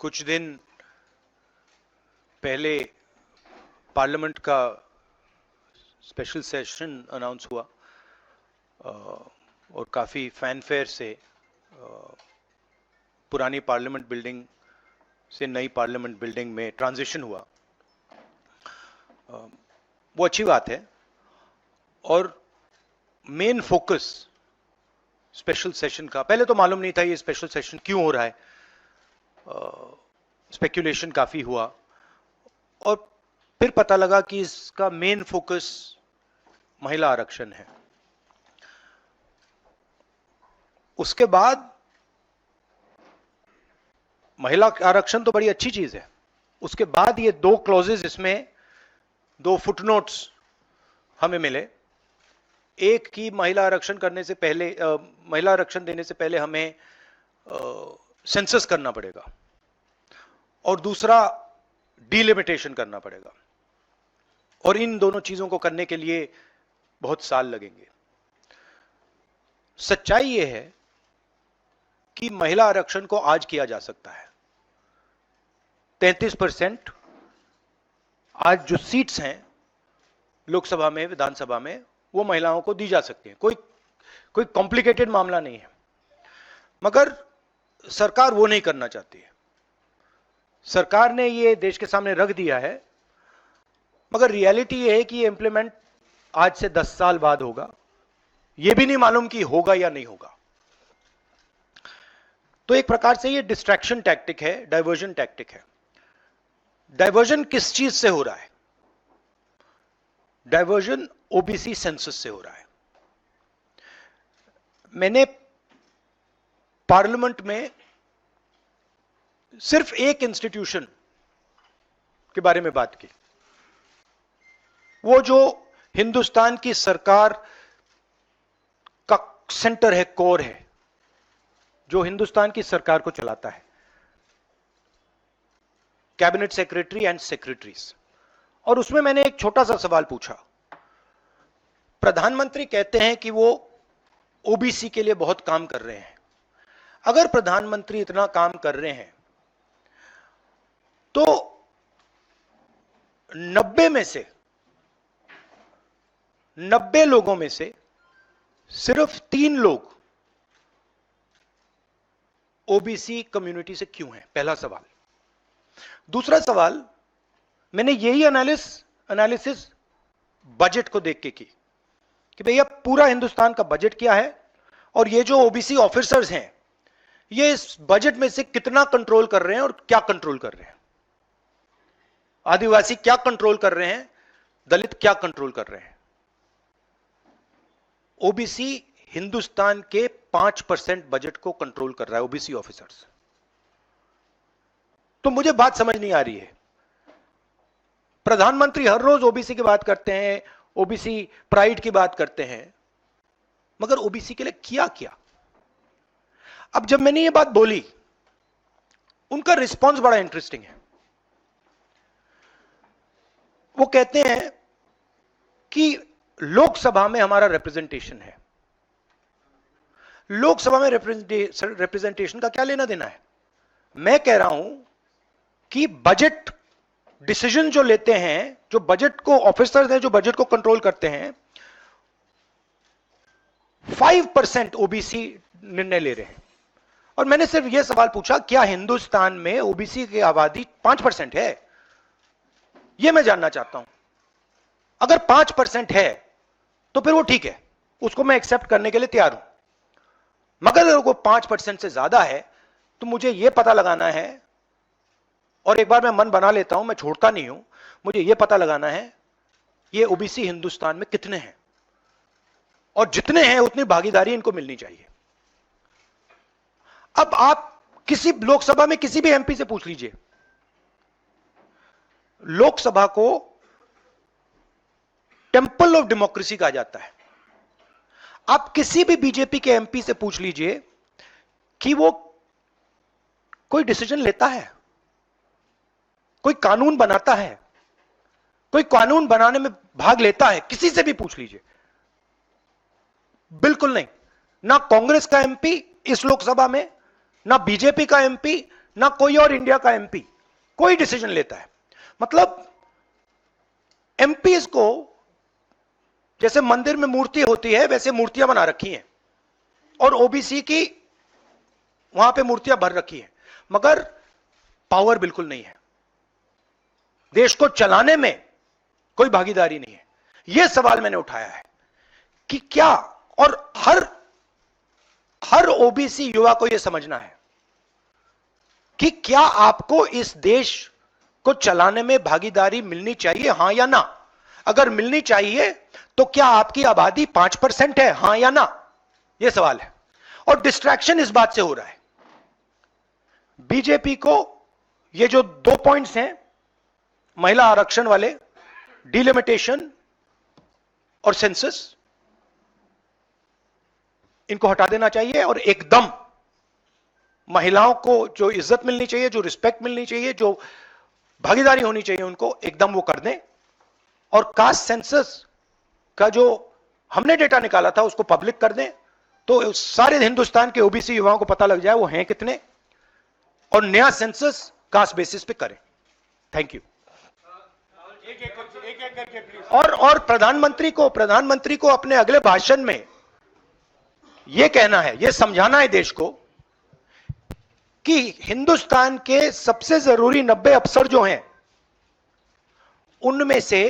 कुछ दिन पहले पार्लियामेंट का स्पेशल सेशन अनाउंस हुआ और काफ़ी फैनफेयर से पुरानी पार्लियामेंट बिल्डिंग से नई पार्लियामेंट बिल्डिंग में ट्रांजिशन हुआ। वो अच्छी बात है और मेन फोकस स्पेशल सेशन का, पहले तो मालूम नहीं था ये स्पेशल सेशन क्यों हो रहा है, स्पेक्यूलेशन काफ़ी हुआ और फिर पता लगा कि इसका मेन फोकस महिला आरक्षण है। उसके बाद महिला आरक्षण तो बड़ी अच्छी चीज है, उसके बाद ये दो क्लॉजेस, इसमें दो फुटनोट्स हमें मिले। एक की महिला आरक्षण करने से पहले, महिला आरक्षण देने से पहले हमें सेंसस करना पड़ेगा और दूसरा डिलिमिटेशन करना पड़ेगा, और इन दोनों चीजों को करने के लिए बहुत साल लगेंगे। सच्चाई यह है कि महिला आरक्षण को आज किया जा सकता है। 33% आज जो सीट्स हैं लोकसभा में, विधानसभा में, वो महिलाओं को दी जा सकती हैं। कोई कॉम्प्लिकेटेड मामला नहीं है, मगर सरकार वो नहीं करना चाहती है। सरकार ने ये देश के सामने रख दिया है, मगर रियलिटी ये है कि ये इंप्लीमेंट आज से 10 साल बाद होगा। ये भी नहीं मालूम कि होगा या नहीं होगा। तो एक प्रकार से ये डिस्ट्रैक्शन टैक्टिक है, डाइवर्जन टैक्टिक है। डाइवर्जन किस चीज से हो रहा है? डाइवर्जन ओबीसी सेंसस से हो रहा है। मैंने पार्लियामेंट में सिर्फ एक इंस्टीट्यूशन के बारे में बात की, वो जो हिंदुस्तान की सरकार का सेंटर है, कोर है, जो हिंदुस्तान की सरकार को चलाता है, कैबिनेट सेक्रेटरी एंड सेक्रेटरीज। और उसमें मैंने एक छोटा सा सवाल पूछा। प्रधानमंत्री कहते हैं कि वो ओबीसी के लिए बहुत काम कर रहे हैं। अगर प्रधानमंत्री इतना काम कर रहे हैं तो 90 लोगों में से सिर्फ 3 लोग ओबीसी कम्युनिटी से क्यों हैं? पहला सवाल। दूसरा सवाल, मैंने यही एनालिसिस बजट को देख के की कि भैया पूरा हिंदुस्तान का बजट क्या है और ये जो ओबीसी ऑफिसर्स हैं ये इस बजट में से कितना कंट्रोल कर रहे हैं और क्या कंट्रोल कर रहे हैं। आदिवासी क्या कंट्रोल कर रहे हैं, दलित क्या कंट्रोल कर रहे हैं। ओबीसी हिंदुस्तान के 5% बजट को कंट्रोल कर रहा है, ओबीसी ऑफिसर्स। तो मुझे बात समझ नहीं आ रही है। प्रधानमंत्री हर रोज ओबीसी की बात करते हैं, ओबीसी प्राइड की बात करते हैं, मगर ओबीसी के लिए किया क्या? अब जब मैंने ये बात बोली, उनका रिस्पॉन्स बड़ा इंटरेस्टिंग है। वो कहते हैं कि लोकसभा में हमारा रिप्रेजेंटेशन है। लोकसभा में रिप्रेजेंटेशन का क्या लेना देना है? मैं कह रहा हूं कि बजट डिसीजन जो लेते हैं, जो बजट को ऑफिसर्स हैं, जो बजट को कंट्रोल करते हैं, 5% ओबीसी निर्णय ले रहे हैं। और मैंने सिर्फ यह सवाल पूछा, क्या हिंदुस्तान में ओबीसी की आबादी 5% है? यह मैं जानना चाहता हूं। अगर 5% है तो फिर वो ठीक है, उसको मैं एक्सेप्ट करने के लिए तैयार हूं। मगर अगर वो 5% से ज्यादा है तो मुझे यह पता लगाना है, और एक बार मैं मन बना लेता हूं, मैं छोड़ता नहीं हूं, मुझे यह पता लगाना है ये ओबीसी हिंदुस्तान में कितने हैं, और जितने हैं उतनी भागीदारी इनको मिलनी चाहिए। अब आप किसी लोकसभा में किसी भी एमपी से पूछ लीजिए, लोकसभा को टेंपल ऑफ डेमोक्रेसी कहा जाता है। आप किसी भी बीजेपी के एमपी से पूछ लीजिए कि वो कोई डिसीजन लेता है, कोई कानून बनाता है, कोई कानून बनाने में भाग लेता है, किसी से भी पूछ लीजिए। बिल्कुल नहीं। ना कांग्रेस का एमपी इस लोकसभा में, ना बीजेपी का एमपी, ना कोई और इंडिया का एमपी कोई डिसीजन लेता है। मतलब एमपीज को जैसे मंदिर में मूर्ति होती है वैसे मूर्तियां बना रखी हैं और ओबीसी की वहां पे मूर्तियां भर रखी हैं, मगर पावर बिल्कुल नहीं है, देश को चलाने में कोई भागीदारी नहीं है। यह सवाल मैंने उठाया है कि क्या, और हर ओबीसी युवा को यह समझना है कि क्या आपको इस देश को चलाने में भागीदारी मिलनी चाहिए, हां या ना? अगर मिलनी चाहिए तो क्या आपकी आबादी 5% है, हां या ना? यह सवाल है। और डिस्ट्रैक्शन इस बात से हो रहा है, बीजेपी को ये जो 2 पॉइंट्स हैं, महिला आरक्षण वाले, डिलिमिटेशन और सेंसस, इनको हटा देना चाहिए और एकदम महिलाओं को जो इज्जत मिलनी चाहिए, जो रिस्पेक्ट मिलनी चाहिए, जो भागीदारी होनी चाहिए, उनको एकदम वो कर दें। और कास्ट सेंसस का जो हमने डेटा निकाला था उसको पब्लिक कर दें, तो सारे हिंदुस्तान के ओबीसी युवाओं को पता लग जाए वो हैं कितने, और नया सेंसस कास्ट बेसिस पे करें। Thank you. और प्रधानमंत्री को अपने अगले भाषण में यह कहना है, यह समझाना है देश को कि हिंदुस्तान के सबसे जरूरी 90 अफसर जो हैं उनमें से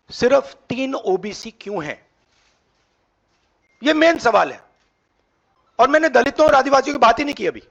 सिर्फ 3 ओबीसी क्यों हैं? यह मेन सवाल है। और मैंने दलितों और आदिवासियों की बात ही नहीं की अभी।